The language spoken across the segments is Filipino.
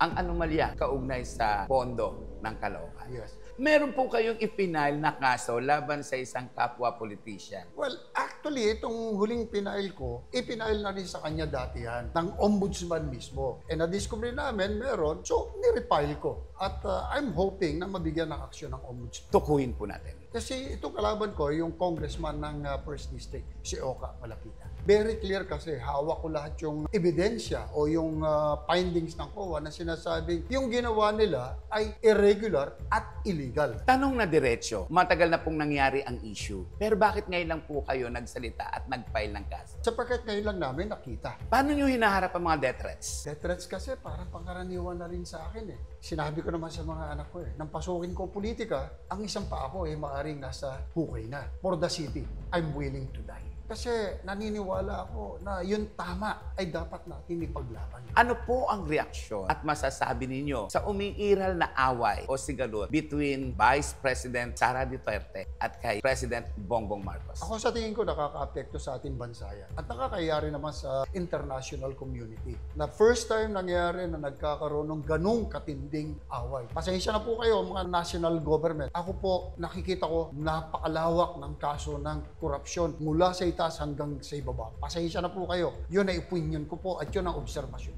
ang anomalya kaugnay sa pondo ng Caloocan. Yes. Meron po kayong ipinail na kaso laban sa isang kapwa politician. Well, actually, itong huling pinail ko, ipinail na rin sa kanya dati yan, ng ombudsman mismo. E na-discover namin, meron, so nirepile ko. At I'm hoping na mabigyan ng aksyon ng ombudsman. Tukuyin po natin. Kasi itong kalaban ko, yung congressman ng First District, si Oka Malapita. Very clear kasi hawak ko lahat yung ebidensya o yung findings ng COA na sinasabing yung ginawa nila ay irregular at illegal. Tanong na diretso, matagal na pong nangyari ang issue. Pero bakit ngayon lang po kayo nagsalita at nag-file ng kaso? Sapagkat ngayon lang namin nakita. Paano nyo hinaharap ang mga death threats? Death threats kasi parang pangkaraniwan na rin sa akin eh. Sinabi ko naman sa mga anak ko nang pasukin ko politika, ang isang pa ako maaring nasa hukay na. For the city, I'm willing to die. Kasi naniniwala ako na yung tama ay dapat natin ipaglaban. Ano po ang reaksyon at masasabi ninyo sa umiiral na away o sigalot between Vice President Sara Duterte at kay President Bongbong Marcos? Ako sa tingin ko nakaka-apekto sa ating bansa yan. At nakakaya rin naman sa international community. Na first time nangyari na nagkakaroon ng ganung katinding away. Pasensya na po kayo mga national government. Ako po nakikita ko napakalawak ng kaso ng korupsyon mula sa itaas hanggang sa ibaba. Pasensya na po kayo. Yun ay opinion ko po at yun ang obserbasyon.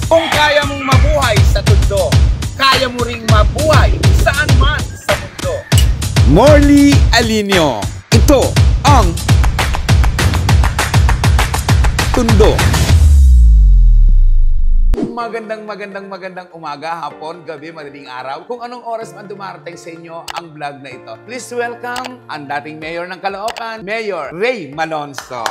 Kung kaya mong mabuhay sa tundo, kaya mo ring mabuhay saan man sa mundo. Morley Alinio. Ito ang Tundo. Magandang umaga, hapon, gabi, madaling araw. Kung anong oras man dumarating sa inyo ang vlog na ito. Please welcome ang dating mayor ng Caloocan, Mayor Ray Malonzo.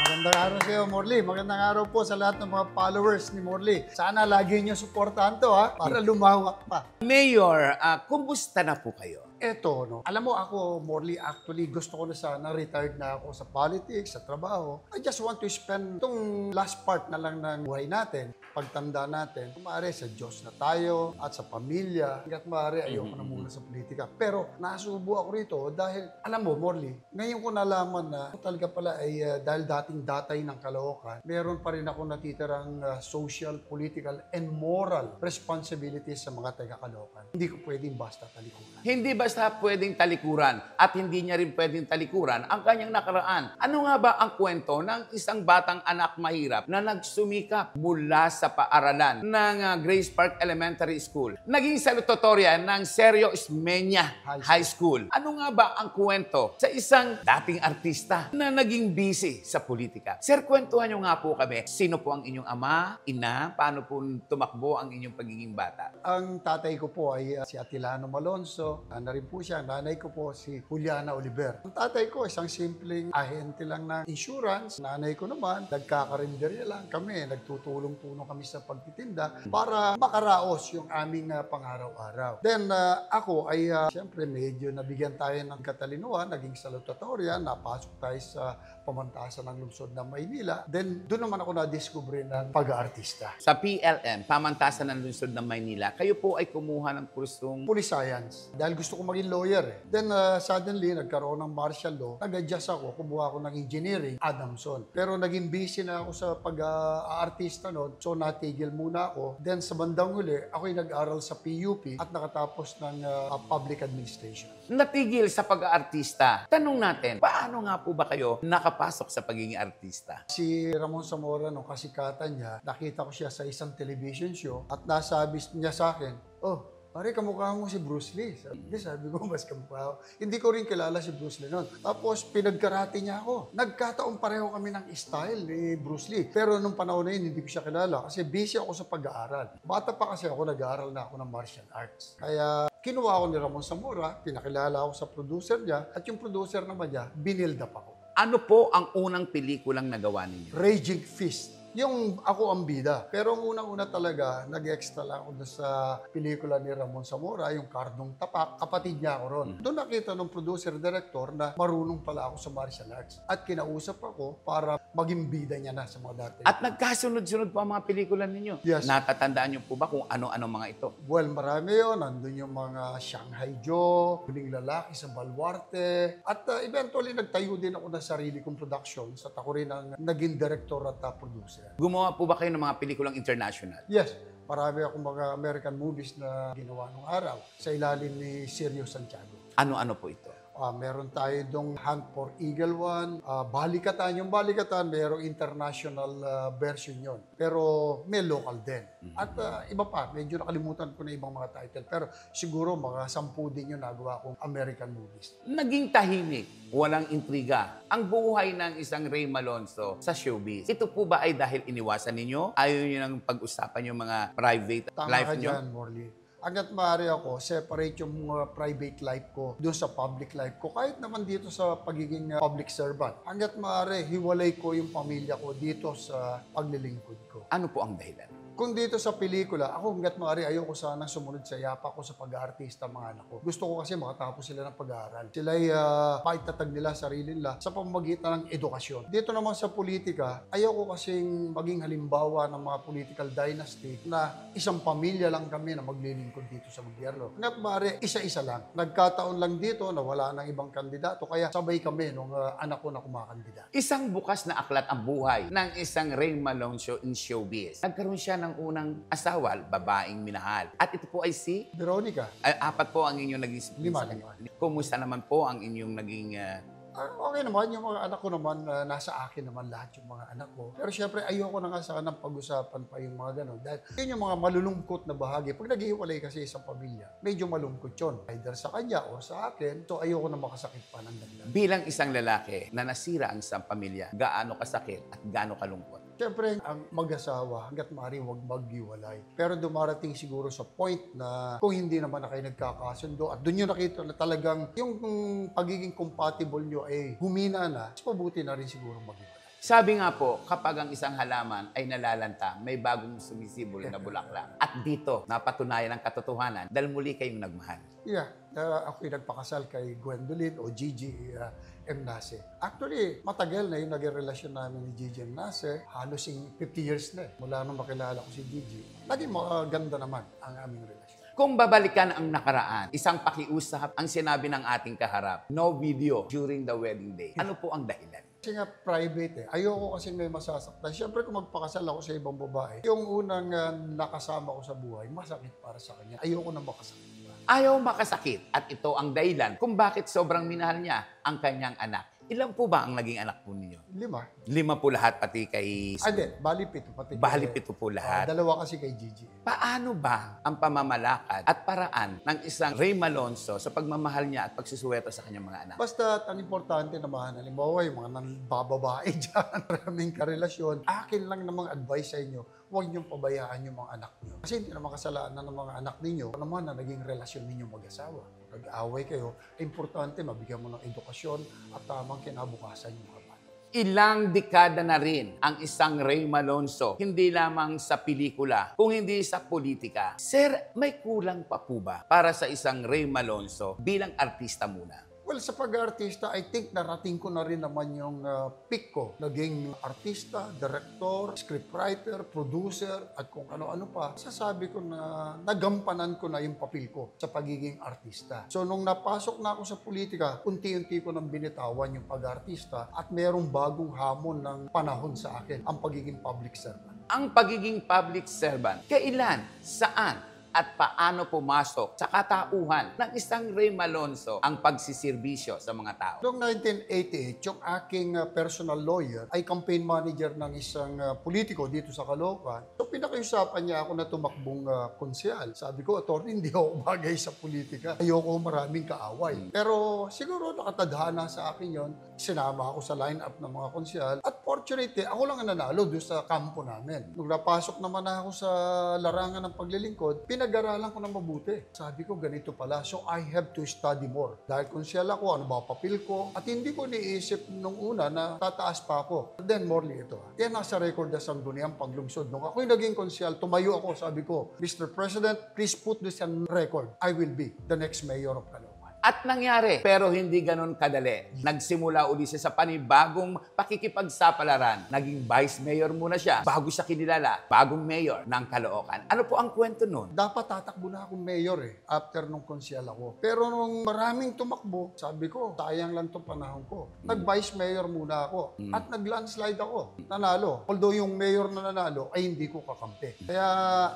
Magandang araw sa iyo, Morley. Magandang araw po sa lahat ng mga followers ni Morley. Sana lagi niyo suportahan to para lumawak pa. Mayor, kumusta na po kayo? Eto, no? Alam mo ako, Morley, actually gusto ko na sana retired na ako sa politics, sa trabaho. I just want to spend itong last part na lang ng buhay natin, pagtanda natin. Kung maaari, sa Diyos na tayo at sa pamilya. Hanggat maaari, ayoko na muna sa politika. Pero nasubo ako rito dahil, alam mo, Morley, ngayon ko nalaman na talaga pala ay dahil dating datay ng Caloocan, meron pa rin ako natitirang social, political, and moral responsibilities sa mga taga-Caloocan. Hindi ko pwedeng basta talikuran. Hindi basta pwedeng talikuran at hindi niya rin pwedeng talikuran ang kanyang nakaraan. Ano nga ba ang kwento ng isang batang anak mahirap na nagsumikap mula sa paaralan ng Grace Park Elementary School? Naging salutatorian ng Sergio Esmeña High School. Ano nga ba ang kwento sa isang dating artista na naging busy sa politika? Sir, kwentuhan niyo nga po kami. Sino po ang inyong ama, ina? Paano po tumakbo ang inyong pagiging bata? Ang tatay ko po ay si Atilano Malonzo. Na rin po siya. Nanay ko po si Juliana Oliver. Ang tatay ko isang simpleng ahente lang ng insurance. Nanay ko naman, nagkakarinderya lang kami. Nagtutulong-tulong kami sa pagtitinda para makaraos yung aming pang-araw-araw. Then ako ay siyempre medyo nabigyan tayo ng katalinuhan, naging salutatorian, napasok tayo sa pamantasan ng lungsod ng Maynila. Then doon naman ako na-discover ng pag-aartista. Sa PLM, Pamantasan ng Lungsod ng Maynila, kayo po ay kumuha ng kursong Police Science. Dahil gusto ko maging lawyer Then suddenly, nagkaroon ng martial law. Nag-adjust ako, kumuha ako ng engineering, Adamson. Pero naging busy na ako sa pag-aartista noon, so natigil muna ako. Then sa bandang huli, ako'y nag-aral sa PUP at nakatapos ng public administration. natigil sa pag-aartista. Tanong natin, paano nga po ba kayo nakapasok sa pagiging artista? Si Ramon Zamora, nung kasikatan niya, nakita ko siya sa isang television show at nasabi niya sa akin, "Oh, pare, kamukha mo si Bruce Lee." Sabi ko, mas kamukha ako. Hindi ko rin kilala si Bruce Lee noon. Tapos, pinagkarate niya ako. Nagkataon pareho kami ng style ni Bruce Lee. Pero nung panahon na yun, hindi ko siya kilala kasi busy ako sa pag-aaral. Bata pa kasi ako, nag-aaral na ako ng martial arts. Kaya, kinuha ako ni Ramon Zamora, pinakilala ako sa producer niya, at yung producer naman niya, binild up ako. Ano po ang unang pelikulang nagawa ninyo? Raging Fist. Yung ako ang bida. Pero ang unang-una talaga, nag-extra lang ako sa pelikula ni Ramon Zamora, yung Kardong Tapak. Kapatid niya ako ron. Doon nakita ng producer-director na marunong pala ako sa martial arts. At kinausap ako para maging bida niya na sa mga dati. At nagkasunod-sunod po ang mga pelikula ninyo. Yes. Natatandaan niyo po ba kung ano-ano mga ito? Well, marami yun. Nandun yung mga Shanghai Joe, Huling Lalaki sa Baluarte. At eventually, nagtayo din ako ng sarili kong production. At ako rin ang naging director at producer. Gumawa po ba kayo ng mga pelikulang international? Yes, marami akong mga American movies na ginawa nung araw sa ilalim ni Sergio Santiago. Ano-ano po ito? Meron tayo dong Hunt for Eagle One, Balikatan. Yung Balikatan, merong international version yon. Pero may local din. At iba pa, medyo nakalimutan ko na ibang mga title. Pero siguro mga 10 din yung nagawa kong American movies. Naging tahimik, walang intriga, ang buhay ng isang Ray Malonzo sa showbiz. Ito po ba ay dahil iniwasan ninyo? Ayaw nyo nang pag-usapan yung mga private Tama life ka nyo? dyan, Morley. Hanggat maaari ako, separate yung mga private life ko doon sa public life ko. Kahit naman dito sa pagiging public servant. Hanggat maaari, hiwalay ko yung pamilya ko dito sa paglilingkod ko. Ano po ang dahilan? Kung dito sa pelikula, ako hanggat maaari ayoko sanang sumunod sa yapa ko sa pag-aartista mga anak ko. Gusto ko kasi makatapos sila ng pag-aaral. Sila'y maitatag nila sarili nila sa pamamagitan ng edukasyon. Dito naman sa politika, ayoko kasing maging halimbawa ng mga political dynasty na isang pamilya lang kami na maglilingkod dito sa gobyerno. Hanggat maaari, isa-isa lang. Nagkataon lang dito na wala nang ibang kandidato, kaya sabay kami nung anak ko na kumakandida. Isang bukas na aklat ang buhay ng isang Ray Malonzo in showbiz. Nagkaroon siya ng unang asawa, babaeng minahal. At ito po ay si... Veronica, Ay, 4 po ang inyong naging... Lima. Kumusta naman po ang inyong naging... okay naman, yung mga anak ko naman, nasa akin naman lahat yung mga anak ko. Pero syempre, ayoko na nga sanang pag-usapan pa yung mga gano'n. Dahil yun yung mga malulungkot na bahagi. Pag naghihiwalay kasi isang pamilya, medyo malungkot yun. Either sa kanya o sa akin. So ayoko na makasakit pa ng dagdag. Bilang isang lalaki na nasira ang isang pamilya, gaano kasakit at gaano kalungkot? Siyempre, ang mag-asawa, hanggat maaari huwag maghiwalay. Pero dumarating siguro sa point na kung hindi naman na kayo nagkakasundo at doon yung nakita na talagang yung pagiging compatible nyo ay humina na, mas mabuti na rin siguro maghiwalay. Sabi nga po, kapag ang isang halaman ay nalalanta, may bagong sumisibol na bulaklak. At dito, napatunayan ang katotohanan dahil muli kayong nagmahal. Yeah, ako'y nagpakasal kay Gwendolyn o Gigi M. Nase. Actually, matagal na yung naging relasyon namin ni Gigi M. Nase. Halos 50 years na mula nung makilala ko si Gigi. Naging maganda naman ang aming relasyon. Kung babalikan ang nakaraan, isang pakiusap ang sinabi ng ating kaharap, no video during the wedding day. Ano po ang dahilan? Kasi nga private Ayoko kasi may masasaktan. Siyempre kung magpakasal ako sa ibang babae, yung unang nakasama ko sa buhay, masakit para sa kanya. Ayoko na makasakit pa. Ayaw makasakit at ito ang dahilan kung bakit sobrang minahal niya ang kanyang anak. Ilan po ba ang naging anak po ninyo? 5. 5 po lahat pati kay... Hindi, bali 7. Pati Bali 7 po lahat. 2 kasi kay Gigi. Paano ba ang pamamalakad at paraan ng isang Ray Malonzo sa pagmamahal niya at pagsusuweto sa kanyang mga anak? Basta ang importante naman, halimbawa yung mga bababae dyan, maraming karelasyon, akin lang namang advice sa inyo, huwag niyong pabayaan yung mga anak niyo. Kasi hindi naman kasalanan ng mga anak ninyo, naman na naging relasyon ninyo mag-asawa. Nag-away kayo, importante mabigyan mo ng edukasyon at tamang kinabukasan yung mga bata. Ilang dekada na rin ang isang Ray Malonzo, hindi lamang sa pelikula, kung hindi sa politika. Sir, may kulang pa po ba para sa isang Ray Malonzo bilang artista muna? Well, sa pag-artista, I think narating ko na rin naman yung peak ko. Naging artista, director, scriptwriter, producer, at kung ano-ano pa. Sasabi ko na nagampanan ko na yung papel ko sa pagiging artista. So, nung napasok na ako sa politika, unti-unti ko nang binitawan yung pag-artista at merong bagong hamon ng panahon sa akin, ang pagiging public servant. Ang pagiging public servant, kailan, saan, at paano pumasok sa katauhan ng isang Ray Malonzo ang pagsiservisyo sa mga tao? Noong 1988, yung aking personal lawyer ay campaign manager ng isang politiko dito sa Caloocan. So pinakiusapan niya ako na tumakbong konsyal. Sabi ko, attorney, hindi ako bagay sa politika. Ayoko maraming kaaway. Pero siguro nakatadhana sa akin yon. Sinama ako sa line-up ng mga konsyal. At fortunately, ako lang ang nanalo doon sa kampo namin. Nung napasok naman ako sa larangan ng paglilingkod, pinag-aralan ko na mabuti. Sabi ko, ganito pala. So, I have to study more. Dahil konsyal ako, ano ba papel ko? At hindi ko niisip nung una na tataas pa ako. Then, morely ito. Yan nasa record na sangguniang paglungsod. Nung ako'y naging konsyal, tumayo ako. Sabi ko, Mr. President, please put this on record. I will be the next mayor of Caloocan. At nangyari, pero hindi ganun kadali. Nagsimula uli siya sa panibagong pakikipagsapalaran. Naging vice mayor muna siya bago siya kinilala, bagong mayor ng Caloocan. Ano po ang kwento nun? Dapat tatakbo na akong mayor after nung konsyal ako. Pero nung maraming tumakbo, sabi ko, sayang lang itong panahon ko. Nag-vice mayor muna ako at nag-landslide ako. Nanalo. Although yung mayor na nanalo ay hindi ko kakampi. Kaya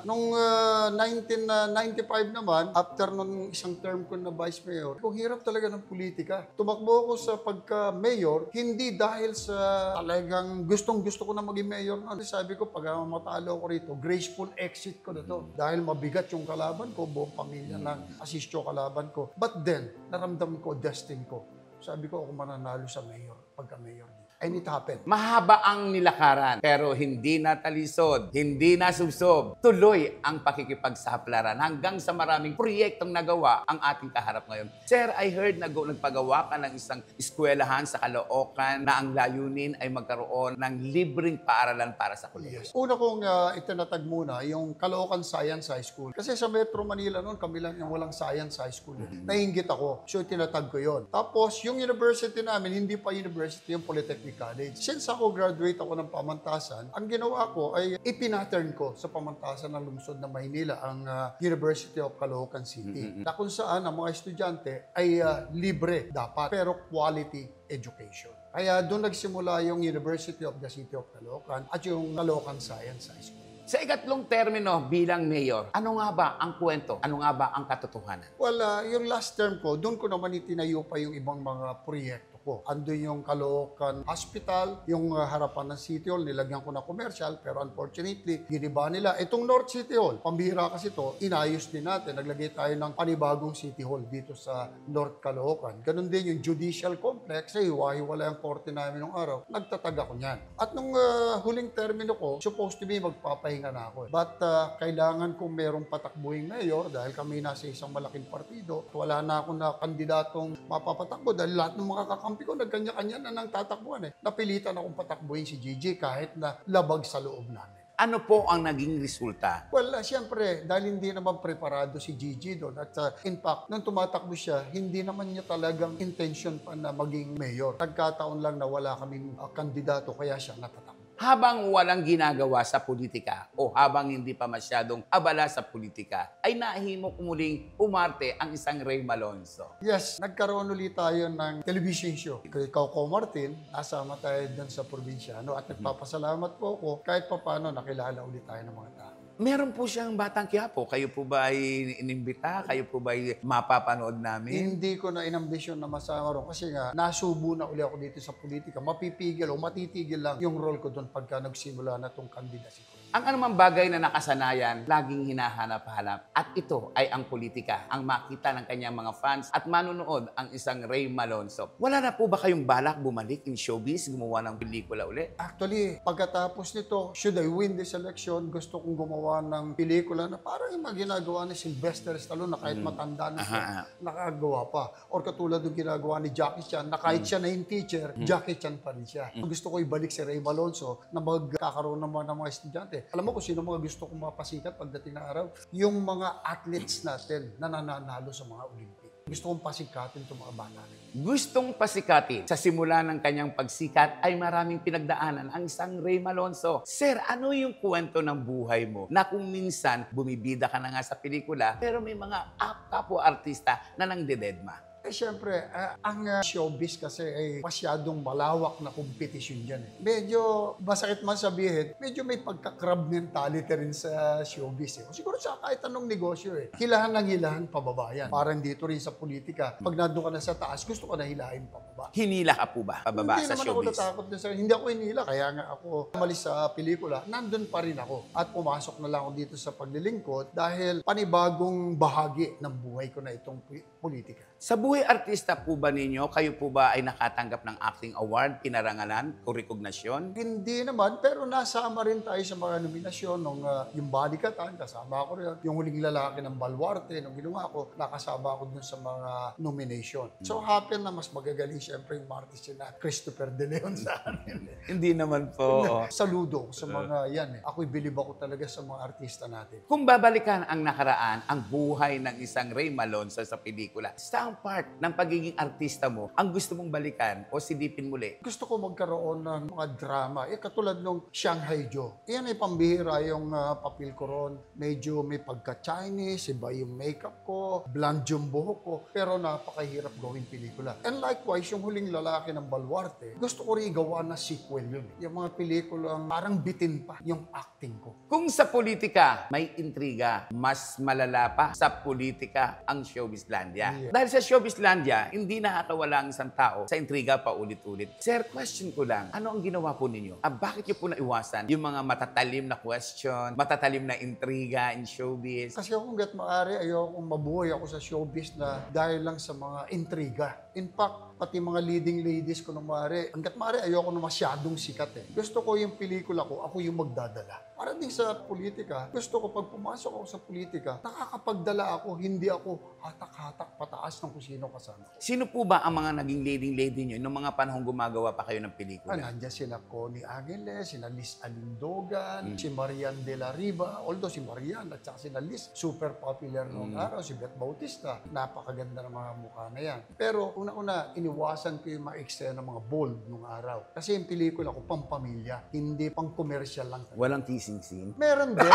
nung 1995 naman, after nung isang term ko na vice mayor, kung hirap talaga ng politika. Tumakbo ako sa pagka-mayor, hindi dahil sa talagang gustong-gusto ko na maging mayor. Sabi ko, pag matalo ako rito, graceful exit ko na to. Dahil mabigat yung kalaban ko, buong pamilya ng asistyo kalaban ko. But then, naramdaman ko, destined ko. Sabi ko, ako mananalo sa mayor, pagka-mayor. And it happened. Mahaba ang nilakaran, pero hindi natalisod, hindi nasubsob. Tuloy ang pakikipagsaplaran hanggang sa maraming proyektong nagawa ang ating kaharap ngayon. Sir, I heard nagpagawa ka ng isang eskwelahan sa Caloocan na ang layunin ay magkaroon ng libreng paaralan para sa kolehiyo. Yes. Una kong itinatag muna yung Caloocan Science High School. Kasi sa Metro Manila noon, kami lang yung walang Science High School. Nainggit ako. So, tinatag ko yon. Tapos, yung university namin, hindi pa university, yung Polytechnic College. Since ako graduate ako ng pamantasan, ang ginawa ko ay ipinattern ko sa pamantasan ng lungsod ng Maynila, ang University of Caloocan City. Na kung saan ang mga estudyante ay libre dapat, pero quality education. Kaya doon nagsimula yung University of the City of Caloocan at yung Caloocan Science High School. Sa ikatlong termino bilang mayor, ano nga ba ang kwento? Ano nga ba ang katotohanan? Well, yung last term ko, doon ko naman itinayo pa yung ibang mga proyekto ko. Andun yung Caloocan Hospital, yung harapan ng City Hall, nilagyan ko na commercial, pero unfortunately, giniba nila. Itong North City Hall, pambihira kasi to, inayos din natin. Naglagay tayo ng panibagong City Hall dito sa North Caloocan. Ganun din yung Judicial Complex, ay hiwa-hiwala yung korte namin nung araw. Nagtatag ako niyan. At nung huling termino ko, supposed to be magpapahinga na ako. But kailangan kong merong patakbuhing mayor dahil kami nasa isang malaking partido. Wala na ako na kandidatong mapapatakbo dahil lahat ng mga kakampi ko nagkanya-kanya na nang tatakbuhan. Napilitan akong patakbuhin si Gigi kahit na labag sa loob namin. Ano po ang naging resulta? Well, siyempre, dahil hindi naman preparado si Gigi doon. At in fact, nung tumatakbo siya, hindi naman niya talagang intention pa na maging mayor. Nagkataon lang na wala kaming kandidato, kaya siya natatakbo. Habang walang ginagawa sa politika o habang hindi pa masyadong abala sa politika, ay nahimok muling umarte ang isang Ray Malonzo. Yes, nagkaroon ulit tayo ng television show. Ikaw, Ko Martin, nasama tayo dun sa probinsya. At nagpapasalamat po ako kahit pa paano nakilala ulit tayo ng mga tao. Meron po siyang Batang Quiapo. Kayo po ba ay inimbita? Kayo po ba ay mapapanood namin? Hindi ko na inambisyon na masama ron kasi nga nasubo na uli ako dito sa politika. Mapipigil o matitigil lang yung role ko doon pagka nagsimula na itong candidacy ko. Ang anumang bagay na nakasanayan, laging hinahanap-hanap. At ito ay ang politika, ang makita ng kanyang mga fans at manunood ang isang Ray Malonzo. Wala na po ba kayong balak bumalik in showbiz, gumawa ng pelikula uli? Actually, pagkatapos nito, should I win this election, gusto kong gumawa ng pelikula na parang yung mga ginagawa ni Sylvester Stallone na kahit matanda na siya, nakagawa pa. Or katulad ng ginagawa ni Jackie Chan, na kahit siya na yung teacher, Jackie Chan pa rin siya. Gusto ko ibalik si Ray Malonzo na magkakaroon naman ng mga estudyante. Alam mo kung sino mga gusto kong mapasikat pagdating na araw? Yung mga athletes natin na nananalo sa mga Olympic. Gusto kong pasikatin itong mga bata. Gustong pasikatin. Sa simula ng kanyang pagsikat ay maraming pinagdaanan ang isang Ray Malonzo. Sir, ano yung kwento ng buhay mo na kung minsan bumibida ka na nga sa pelikula pero may mga kapwa-artista na nangdededma? Siyempre, ang showbiz kasi ay masyadong malawak na kompetisyon dyan. Medyo, masakit man sabihin, medyo may pagka-crab mentality rin sa showbiz. Siguro sa kahit anong negosyo hilahan ng hilahan pababa yan. Parang dito rin sa politika. Pag nandun ka na sa taas, gusto ka na hilahin pababa. Hinila ka po ba pababa sa showbiz? Hindi naman ako natakot din sa hindi ako hinila. Kaya nga ako umalis sa pelikula, nandun pa rin ako. At pumasok na lang ako dito sa paglilingkod dahil panibagong bahagi ng buhay ko na itong politika. Sa buhay artista po ba ninyo, kayo po ba ay nakatanggap ng acting award, pinarangalan, o rekognasyon? Hindi naman, pero nasama rin tayo sa mga nominasyon nung yung Balikatan, kasama ako rin. Yung Huling Lalaki ng Baluarte, nung ginawa ko, nakasama ako dun sa mga nomination. So happen na mas magagaling siyempre yung artist na Christopher De Leon sa amin. Hindi naman po. Saludo sa mga yan. Ako'y bilib ako talaga sa mga artista natin. Kung babalikan ang nakaraan, ang buhay ng isang Ray Malonzo sa pelikula, saang part part ng pagiging artista mo ang gusto mong balikan o silipin muli? Gusto ko magkaroon ng mga drama. Katulad nung Shanghai Joe. Iyan ay pambihira yung papel ko ron. Medyo may pagka-Chinese, iba yung makeup ko, blonde yung buhok ko, pero napakahirap gawing pelikula. And likewise, yung Huling Lalaki ng Baluarte, gusto ko rin igawa na sequel yun. Yung mga pelikulang parang bitin pa yung acting ko. Kung sa politika may intriga, mas malala pa sa politika ang Showbizlandia. Yeah. Dahil sa Showbizlandia, hindi nakakawala ang isang tao sa intriga pa ulit-ulit. Sir, question ko lang, ano ang ginawa po ninyo? Bakit niyo po naiwasan yung mga matatalim na question, matatalim na intriga in showbiz? Kasi ako hanggat maaari, ayokong mabuhay ako sa showbiz na dahil lang sa mga intriga. In fact, pati mga leading ladies ko nung maaari, hanggat maaari, ayoko na masyadong sikat eh. Gusto ko yung pelikula ko, ako yung magdadala. Para din sa politika, gusto ko pag pumasok ako sa politika, nakakapagdala ako, hindi ako hatak-hatak pataas ng kung sino kasama ko. Sino po ba ang mga naging leading lady nyo nung mga panahong gumagawa pa kayo ng pelikula? Nandiyan sila Connie Angeles, sila Liz Alindogan, si Marian de la Riva. Although si Marian at saka sila Liz, super popular noong araw. Si Beth Bautista, napakaganda ng mga mukha na yan. Pero una-una, iniwasan ko yung mga eksena ng mga bold noong araw. Kasi yung pelikula ko, pampamilya, hindi pang commercial lang. Walang kissing scene? Meron din,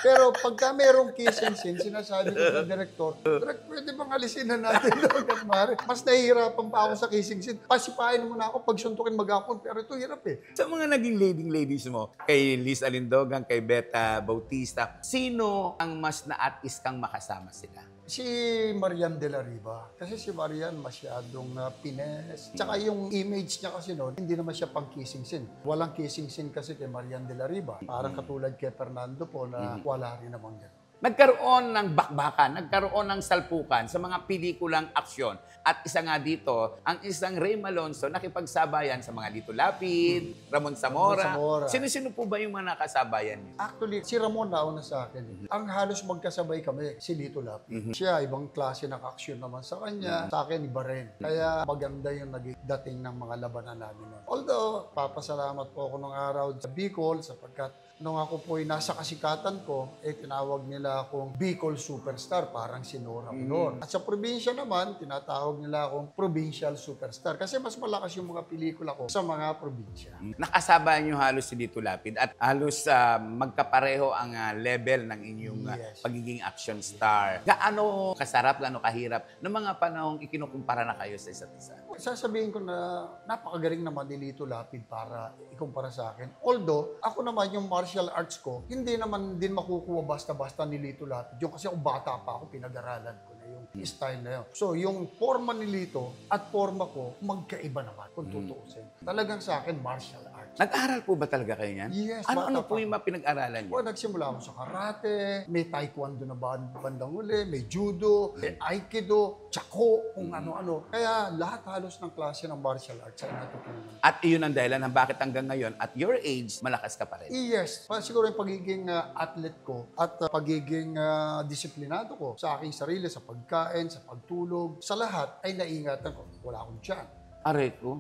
pero pagka merong kissing scene, sinasabi ko sa director, Direk, pwede bang alisin na natin doon, Mare? Mas nahihirapan pa ako sa kissing scene. Pasipahin mo na ako pag suntukin mag-akon, pero ito hirap eh. Sa mga naging leading ladies mo, kay Liz Alindogan, kay Beth Bautista, sino ang mas na-at-is kang makasama sila? Si Marian de la Riva. Kasi si Marian masyadong pines. Tsaka yung image niya kasi noon, hindi naman siya pang kissing scene. Walang kissing scene kasi kay Marian de la Riva. Parang katulad kay Fernando po na wala rin naman yan. Nagkaroon ng bakbakan, nagkaroon ng salpukan sa mga pelikulang aksyon. At isa nga dito, ang isang Ray Malonzo nakipagsabayan sa mga Lito Lapid, Ramon Zamora. Sino-sino po ba yung mga nakasabayan niyo? Actually, si Ramon nauna sa akin. Ang halos magkasabay kami, si Lito Lapid. Siya, ibang klase ng aksyon naman sa kanya. Sa akin, iba rin. Kaya maganda yung naging dating ng mga labanan namin noon. Although, papasalamat po ako nung araw sa Bicol sapagkat nung ako po ay nasa kasikatan ko, tinawag nila akong Bicol Superstar, parang si Nora Honor. At sa probinsya naman, tinatawag nila akong Provincial Superstar kasi mas malakas yung mga pelikula ko sa mga probinsya. Nakasaba niyo halos si Lito Lapid at halos magkapareho ang level ng inyong pagiging action star. Gaano kasarap, gaano kahirap ng mga panahong ikinukumpara na kayo sa isa't isa? Sasabihin ko na napakagaling naman ni Lito Lapid para ikumpara sa akin. Although, ako naman yung martial arts ko, hindi naman din makukuha basta-basta ni Lito Lapid. Yung kasi ako bata pa ako, pinag-aralan ko na yung style na yun. So, yung forma ni Lito at forma ko, magkaiba naman kung tutuusin. Talagang sa akin, martial arts. Nag-aral po ba talaga kayo yan? Yes. Ano po yung mga pinag-aralan niyo? Well, nagsimula ako sa karate, may taekwondo na bandang uli, may judo, may aikido, tsako, kung ano-ano. Kaya lahat halos ng klase ng martial arts ay natutunan. At iyon ang dahilan ng bakit hanggang ngayon, at your age, malakas ka pa rin. Yes. Siguro yung pagiging athlete ko at pagiging disiplinado ko sa aking sarili, sa pagkain, sa pagtulog, sa lahat ay naingatan ko. Wala akong tiyan. Aray ko.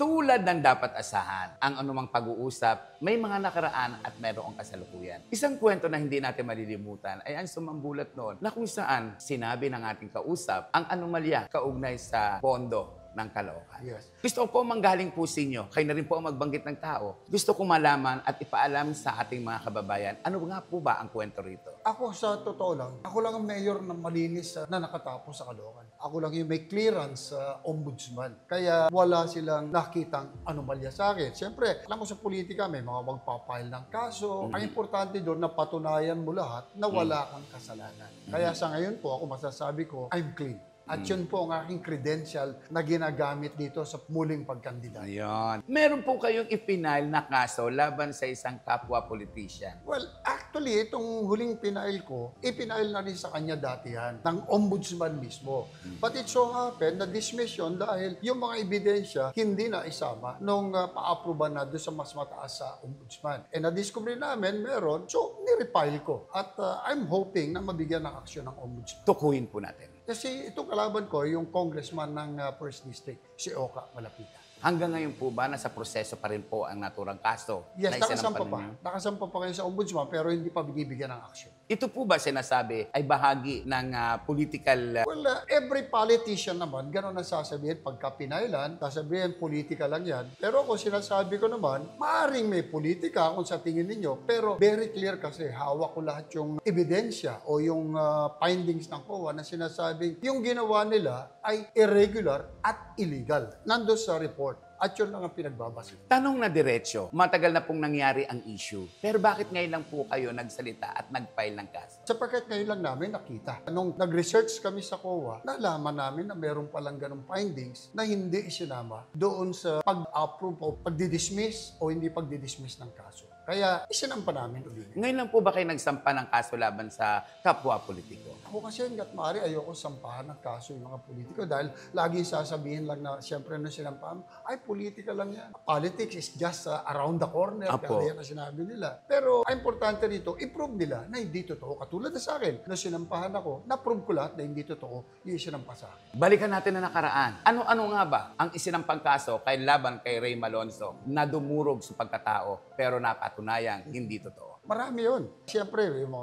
Tulad ng dapat asahan, ang anumang pag-uusap, may mga nakaraan at mayroong kasalukuyan. Isang kwento na hindi natin malilimutan ay ang sumambulat noon na kung saan sinabi ng ating kausap ang anomalya kaugnay sa pondo ng Caloocan. Yes. Gusto ko po manggaling po sa inyo, kayo na rin po ang magbanggit ng tao. Gusto ko malaman at ipaalam sa ating mga kababayan, ano nga po ba ang kwento rito? Ako sa totoo lang, ako lang ang mayor ng malinis na nakatapos sa Caloocan. Ako lang yung may clearance sa ombudsman. Kaya wala silang nakitang anomalya sa akin. Siyempre, alam mo sa politika, may mga magpapile ng kaso. Ang importante doon, napatunayan mo lahat na wala kang kasalanan. Kaya sa ngayon po, ako masasabi ko, I'm clean. At yun po ang aking credential na ginagamit dito sa muling pagkandidato. Ayun. Meron po kayong ipinail na kaso laban sa isang kapwa politician. Well, actually, itong huling pinail ko, ipinail na rin sa kanya dati yan, ng ombudsman mismo. But it so happened na dismiss yun dahil yung mga ebidensya hindi na isama nung pa-aproban na doon sa mas mataas sa ombudsman. E na-discover namin, meron, so nirepile ko. At I'm hoping na mabigyan ng aksyon ng ombudsman. Tukuyin po natin. Kasi itong kalaban ko, yung congressman ng First District, si Oka Malapita. Hanggang ngayon po ba, nasa proseso pa rin po ang naturang kaso? Yes, na isinampalan nakasampa pa. niyo? Nakasampa pa kayo sa ombudsman pero hindi pa binibigyan ng aksyon. Ito po ba sinasabi ay bahagi ng political Well, every politician naman, gano'n ang sasabihin pagka pinailan, sasabihin politika lang yan. Pero ako sinasabi ko naman, maaring may politika kung sa tingin ninyo, pero very clear kasi hawak ko lahat yung ebidensya o yung findings ng COA na sinasabing yung ginawa nila ay irregular at illegal. Nando sa report. At yun lang ang pinagbabase. tanong na diretsyo? Matagal na pong nangyari ang issue. Pero bakit ngayon lang po kayo nagsalita at nag-file ng kaso? Sapagkat ngayon lang namin nakita. Nung nag-research kami sa COA, nalaman namin na meron palang ganong findings na hindi isinama doon sa pag-approve o pagdidismiss o hindi pagdidismiss ng kaso. Kaya isinampa namin ulit. Ngayon lang po ba kayo nagsampa ng kaso laban sa kapwa politiko? Ako kasi hanggat maaari ayoko sampahan ng kaso yung mga politiko dahil laging sasabihin lang na siyempre nung sinampahan, ay politika lang yan. Politics is just around the corner. Apo. Kaya yan ang sinabi nila. Pero ang importante dito, i-prove nila na hindi totoo. Katulad na sa akin, nung sinampahan ako, na-prove ko lahat na hindi totoo yung isinampa sa akin. Balikan natin na nakaraan. Ano-ano nga ba ang isinampang kaso kay laban kay Ray Malonzo na dumurog sa pagkatao pero napatunayang hindi totoo? Marami yun. Siyempre, yung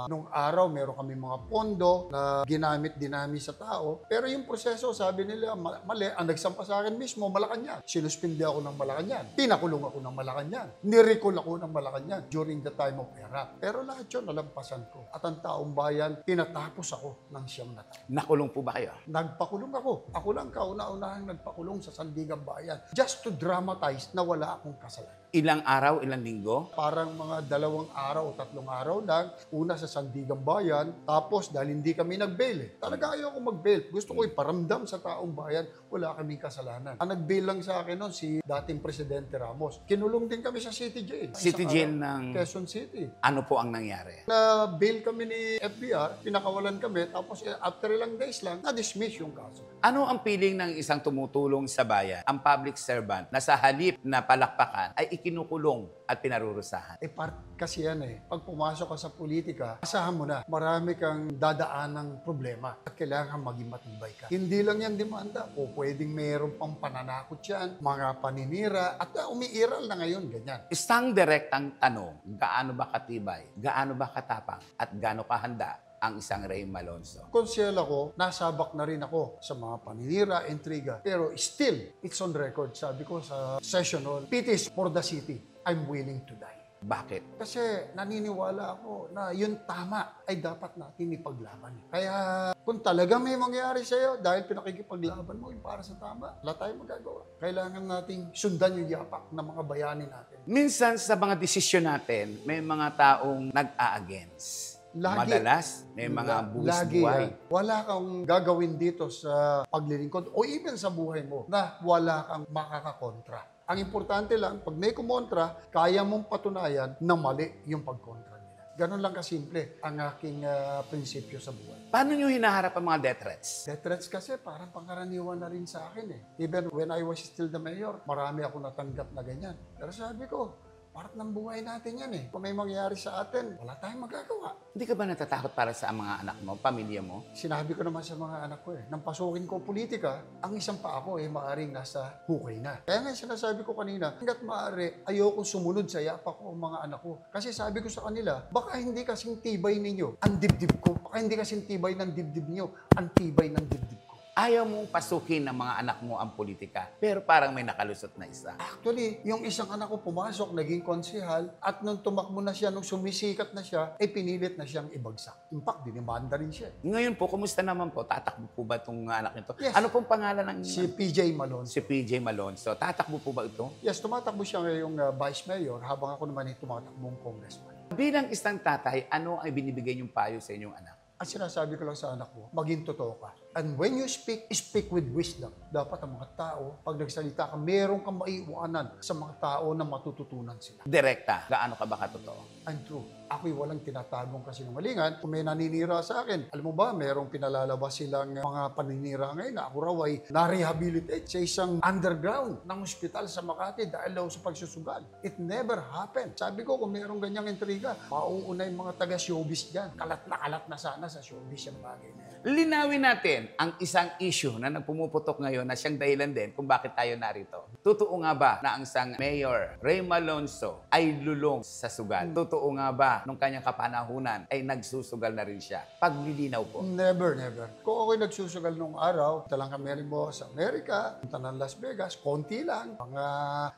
nung araw, meron kami mga pondo na ginamit din namin sa tao. Pero yung proseso, sabi nila, mali. Ang nagsampa sa akin mismo, Malacanang. Sinuspindi ako ng Malacanang. Pinakulong ako ng Malacanang. Nirecall ako ng Malacanang during the time of era. Pero lahat yun, nalampasan ko. At ang taong bayan, tinatapos ako ng 9 na taon. Nakulong po ba kayo? Nagpakulong ako. Ako lang kauna-unahang nagpakulong sa Sandigan Bayan. Just to dramatize na wala akong kasalanan. Ilang araw, ilang linggo? Parang mga 2 araw o 3 araw lang. Una sa Sandigan Bayan, tapos dahil hindi kami nag-bail. Talaga ayoko mag-bail. Gusto ko iparamdam sa taong bayan, wala kaming kasalanan. Ang nag-bail lang sa akin noon, si dating Presidente Ramos. Kinulong din kami sa City Jail. City Isang Jail araw, ng... Quezon City. Ano po ang nangyari? Na-bail kami ni FBR, pinakawalan kami, tapos after ilang days lang, na-dismiss yung kaso. Ano ang feeling ng isang tumutulong sa bayan, ang public servant, na sa halip na palakpakan ay ikinukulong at pinarurusahan? Part kasi yan eh. Pag pumasok ka sa politika, asahan mo na, marami kang dadaan ng problema at kailangan maging matibay ka. Hindi lang yan demanda o pwedeng mayroon pang pananakot yan, mga paninira, at umiiral na ngayon, ganyan. Isang direktang tanong, gaano ba katibay, gaano ba katapang, at gaano kahanda ang isang Ray Malonzo? Konsyel ako, nasabak na rin ako sa mga paninira, intriga. Pero still, it's on record. Sabi ko sa session hall, Pitis for the city, I'm willing to die. Bakit? Kasi naniniwala ako na yung tama ay dapat natin ipaglaban. Kaya kung talaga may mangyari sa'yo dahil pinakikipaglaban mo yung para sa tama, wala tayong magagawa. Kailangan nating sundan yung yapak ng mga bayani natin. Minsan sa mga desisyon natin, may mga taong nag-a-against. Lagi. Madalas, may mga buwis Lagi buhay. yan. Wala kang gagawin dito sa paglilingkod o even sa buhay mo na wala kang makakakontra. Ang importante lang, pag may kumontra, kaya mong patunayan na mali yung pagkontra nila. Ganon lang kasimple ang aking prinsipyo sa buhay. Paano nyo hinaharap ang mga death threats? Death threats kasi parang pangkaraniwan na rin sa akin eh. Even when I was still the mayor, marami ako natanggap na ganyan. Pero sabi ko, part ng buhay natin yan eh. Kung may mangyari sa atin, wala tayong magagawa. Hindi ka ba natatakot para sa mga anak mo, pamilya mo? Sinabi ko naman sa mga anak ko eh, nang pasukin ko politika, ang isang pa ako eh maaring nasa hukay na. Kaya nga sinasabi ko kanina, hanggat maaari, ayokong sumunod sa yapak ko ang mga anak ko. Kasi sabi ko sa kanila, baka hindi kasing tibay ninyo ang dibdib ko. Baka hindi kasing tibay ng dibdib niyo ang tibay ng dibdib ko. Ayaw mong pasukin ng mga anak mo ang politika, pero parang may nakalusot na isa. Actually, yung isang anak ko pumasok, naging konsehal, at nung tumakbo na siya, nung sumisikat na siya, ay pinilit na siyang ibagsak. In fact, dinimanda rin siya. Ngayon po, kumusta naman po? Tatakbo po ba itong anak nito? Yes. Ano pong pangalan ng Si PJ Malone. si PJ Malonzo? Tatakbo po ba ito? Yes, tumatakbo siya ngayong vice mayor, habang ako naman ay tumatakbong congressman. Bilang isang tatay, ano ang binibigay niyong payo sa inyong anak? Ang sinasabi ko lang sa anak ko, maging totoo ka. And when you speak, speak with wisdom. Dapat ang mga tao, pag nagsalita ka, meron kang maiiwanan sa mga tao na matututunan sila. Direkta, gaano ka ba katotoo? I'm true. Ako'y walang tinatagong kasinungalingan. Kung may naninira sa akin, alam mo ba, merong pinalalabas silang mga paninira ngayon na ako raw ay na-rehabilitate sa isang underground ng ospital sa Makati dahil daw sa pagsusugal. It never happened. Sabi ko, kung merong ganyang intriga, mauuna yung mga taga-showbiz dyan. Kalat na sana sa showbiz yung bagay na yan. Linawin natin ang isang issue na nagpumuputok ngayon na siyang dahilan din kung bakit tayo narito. Totoo nga ba na ang isang Mayor Rey Malonzo ay lulong sa sugal? Totoo nga ba nung kanyang kapanahunan ay nagsusugal na rin siya? Paglilinaw po. Never, never. Kung ako'y nagsusugal nung araw, punta lang kami mo sa Amerika, punta ng Las Vegas, konti lang, mga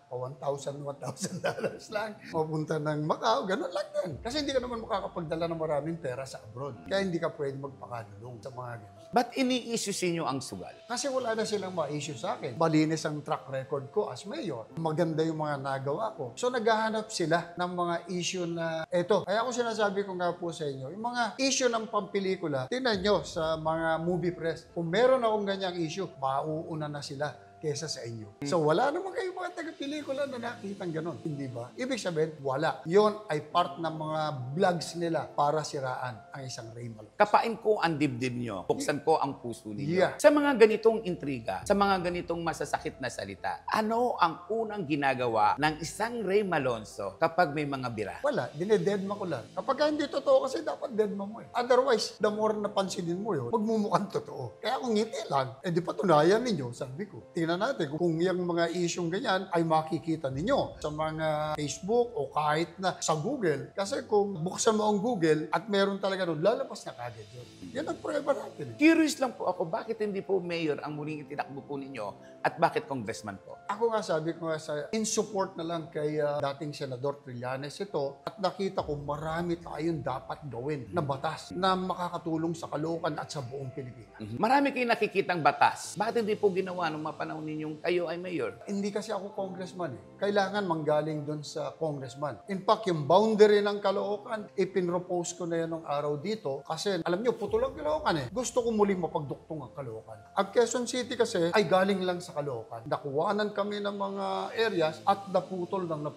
$1,000 lang. Mapunta ng Macau, ganun lang din. Kasi hindi ka naman makakapagdala ng maraming pera sa abroad. Kaya hindi ka pwede magpakalulong sa mga ganun. Ba't ini-issue sinyo ang sugal? Kasi wala na silang ma-issue sa akin. Malinis ang track record ko as mayor. Maganda yung mga nagawa ko. So naghahanap sila ng mga issue na eto. Kaya ako sinasabi ko nga po sa inyo, yung mga issue ng pampelikula, tingnan nyo sa mga movie press. Kung meron akong ganyang issue, mauuna na sila kesa sa inyo. So wala naman kayo mga taga-pelikula na nakikitang ganon. Hindi ba? Ibig sabihin, wala. Yon ay part ng mga vlogs nila para siraan ang isang Rey Malonzo. Kapain ko ang dibdib nyo. Buksan ko ang puso ninyo. Yeah. Sa mga ganitong intriga, sa mga ganitong masasakit na salita, ano ang unang ginagawa ng isang Rey Malonzo kapag may mga bira? Wala, dinededma ko lang. Kapag hindi totoo kasi dapat deadma mo eh. Otherwise, the more na pansinin mo yun, magmumukhang totoo. Kaya kung ngiti lang, di patunayan ninyo, sabi ko. Tingnan natin kung yung mga isyong ganyan ay makikita ninyo sa mga Facebook o kahit na sa Google. Kasi kung buksan mo ang Google at meron talaga doon, lalabas na kagad yun. Yan ang prueba natin. Curious lang po ako, bakit hindi po mayor ang muling itinakbo po ninyo at bakit congressman po? Ako nga sabi ko nga in support na lang kay dating Senador Trillanes ito at nakita ko marami tayong dapat gawin na batas na makakatulong sa Caloocan at sa buong Pilipinas. Marami kayong nakikitang batas. Bakit hindi po ginawa nung mga panahon ninyong kayo ay mayor? Hindi kasi ako congressman eh. Kailangan manggaling doon sa congressman. In fact, yung boundary ng Caloocan, ipinropose ko na yan ng araw dito kasi alam nyo, putol ang Caloocan eh. Gusto ko muling mapagduktong ang Caloocan. Ang Quezon City kasi ay galing lang sa Caloocan. Nakuwanan kami ng mga areas at naputol ang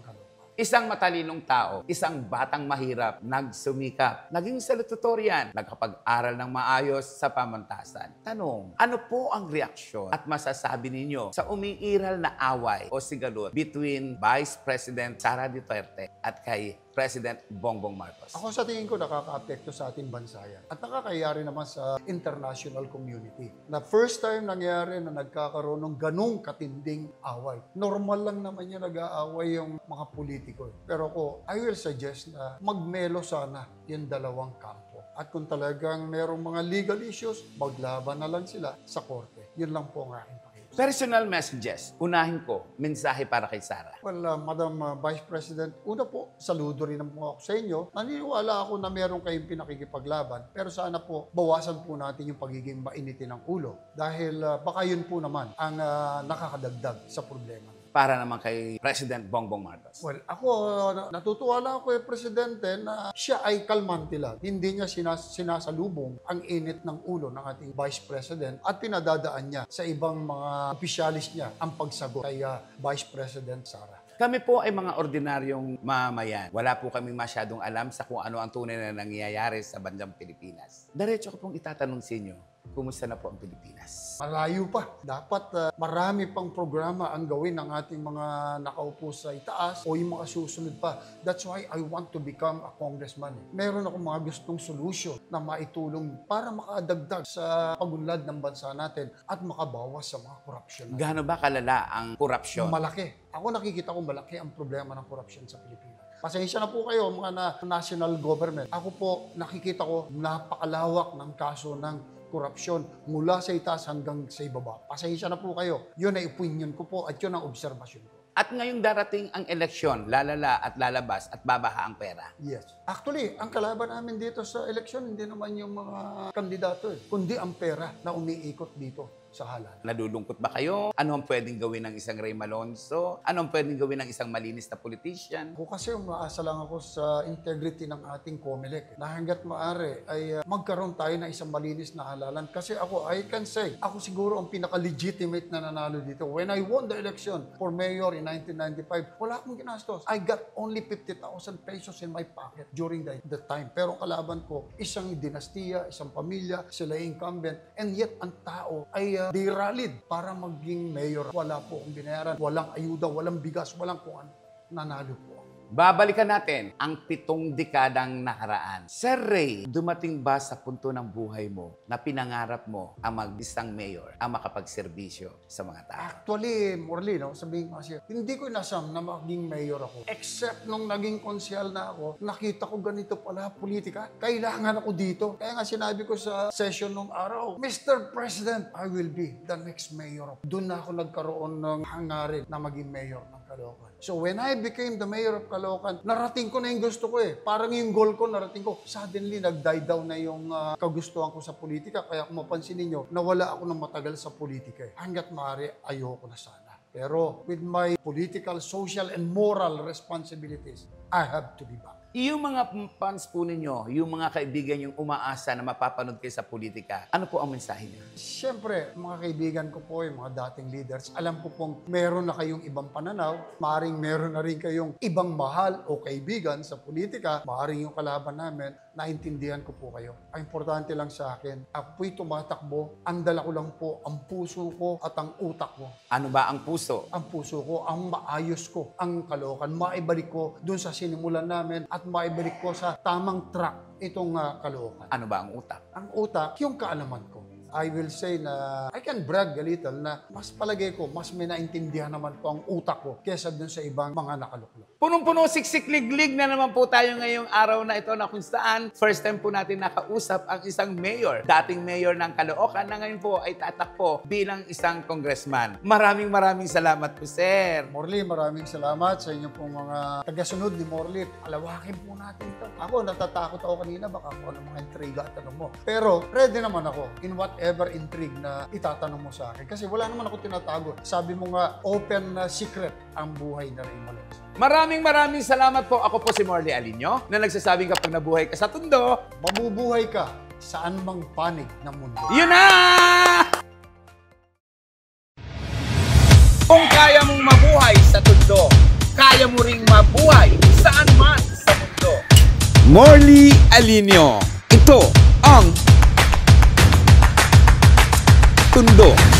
Caloocan. Isang matalinong tao, isang batang mahirap, nagsumikap, naging salutatorian, nagkapag-aral ng maayos sa pamantasan. Tanong, ano po ang reaksyon at masasabi ninyo sa umiiral na away o sigalot between Vice President Sara Duterte at kay President Bongbong Marcos? Ako sa tingin ko nakaka-apekto sa ating bansa yan. At nakakayari naman sa international community. Na first time nangyari na nagkakaroon ng ganong katinding away. Normal lang naman yan nag-aaway yung mga politiko. Pero ako, I will suggest na magmelo sana yung dalawang kampo. At kung talagang merong mga legal issues, maglaban na lang sila sa korte. Yun lang po ang aking pakita. Personal messages. Unahin ko, mensahe para kay Sara. Well, Madam Vice President, una po, saludo rin po ako sa inyo. Naniniwala ako na meron kayong pinakikipaglaban, pero sana po, bawasan po natin yung pagiging mainitin ng ulo. Dahil baka yun po naman ang nakakadagdag sa problema. Para naman kay President Bongbong Marcos. Well, ako, natutuwa lang ako Presidente na siya ay kalmante lang. Hindi niya sinasalubong ang init ng ulo ng ating Vice President at pinadadaan niya sa ibang mga opisyalis niya ang pagsagot kay Vice President Sara. Kami po ay mga ordinaryong mamayan. Wala po kami masyadong alam sa kung ano ang tunay na nangyayari sa bandang Pilipinas. Diretso ko pong itatanong sa inyo, kumusta na po ang Pilipinas? Malayo pa. Dapat marami pang programa ang gawin ng ating mga nakaupo sa itaas o yung mga susunod pa. That's why I want to become a congressman. Meron akong mga gustong solution na maitulong para makadagdag sa pagunlad ng bansa natin at makabawas sa mga korupsyon. Gaano ba kalala ang korupsyon? Malaki. Ako nakikita ko malaki ang problema ng korupsyon sa Pilipinas. Pasensya na po kayo mga national government. Ako po nakikita ko napakalawak ng kaso ng korupsyon mula sa itaas hanggang sa ibaba. Pasensya na po kayo. Yun ay opinion ko po at yun ang obserbasyon ko. At ngayong darating ang eleksyon, lalala at lalabas at babaha ang pera. Yes. Actually, ang kalaban namin dito sa eleksyon, hindi naman yung mga kandidato kundi ang pera na umiikot dito sa halal. Nadulungkot ba kayo? Ano ang pwedeng gawin ng isang Rey Malonzo? Ano ang pwedeng gawin ng isang malinis na politician? Ako kasi umaasa lang ako sa integrity ng ating COMELEC. Na hanggat maaari ay magkaroon tayo ng isang malinis na halalan. Kasi ako, I can say, ako siguro ang pinaka-legitimate na nanalo dito. When I won the election for mayor in 1995, wala akong ginastos. I got only 50,000 pesos in my pocket during that time. Pero kalaban ko, isang dinastiya, isang pamilya, sila incumbent, and yet ang tao ay they rallied para maging mayor. Wala po akong binayaran, walang ayuda, walang bigas, walang kung ano. Nanalo po ako. Babalikan natin ang 7 dekadang nakaraan. Sir Ray, dumating ba sa punto ng buhay mo na pinangarap mo ang mag-isang mayor, ang makapagserbisyo sa mga tao? Actually, Morley, no, sabihin ko kasi, hindi ko inasam na maging mayor ako. Except nung naging konsyal na ako, nakita ko ganito pala politika. Kailangan ako dito. Kaya nga sinabi ko sa session nung araw, Mr. President, I will be the next mayor. Doon na ako nagkaroon ng hangarin na maging mayor ng Caloocan. So when I became the mayor of Caloocan, narating ko na yung gusto ko eh. Parang yung goal ko, narating ko. Suddenly, nag-die down na yung kagustuhan ko sa politika. Kaya kung mapansin ninyo, nawala ako ng matagal sa politika eh. Hanggat maaari, ayoko na sana. Pero with my political, social, and moral responsibilities, I have to be back. Yung mga fans po ninyo, yung mga kaibigan yung umaasa na mapapanood kayo sa politika, ano po ang mensahe niyo? Siyempre, mga kaibigan ko po, yung mga dating leaders, alam ko pong meron na kayong ibang pananaw, maaring meron na rin kayong ibang mahal o kaibigan sa politika, maaring yung kalaban namin, naintindihan ko po kayo. Ang importante lang sa akin, ako po'y tumatakbo, ang dala ko lang po ang puso ko at ang utak ko. Ano ba ang puso? Ang puso ko, ang maayos ko, ang Caloocan, maibalik ko dun sa sinimulan namin at maibalik ko sa tamang track itong Caloocan. Ano ba ang utak? Ang utak, yung kaalaman ko. I will say na I can brag a little na mas palagay ko, mas may naintindihan naman po ang utak ko kesa dun sa ibang mga nakaluklok. Punong-puno, siksik-liglig na naman po tayo ngayong araw na ito na kung saan first time po natin nakausap ang isang mayor, dating mayor ng Caloocan na ngayon po ay tatakbo bilang isang congressman. Maraming salamat po, sir. Morley, maraming salamat sa inyo pong mga tagasunod ni Morley. Alawakin po natin ito. Ako, natatakot ako kanina, baka ako ng mga intriga at tanong mo. Pero, ready naman ako in whatever intrigue na itatanong mo sa akin. Kasi wala naman ako tinatago. Sabi mo nga, open na secret ang buhay na Ray Malolos. Maraming salamat po. Ako po si Morley Alinio na nagsasabing kapag nabuhay ka sa Tondo, Mabubuhay ka saan mang panig ng mundo. yun na! Kung kaya mong mabuhay sa Tondo, kaya mo ring mabuhay saan man sa mundo. Morley Alinio. Ito ang Tondo.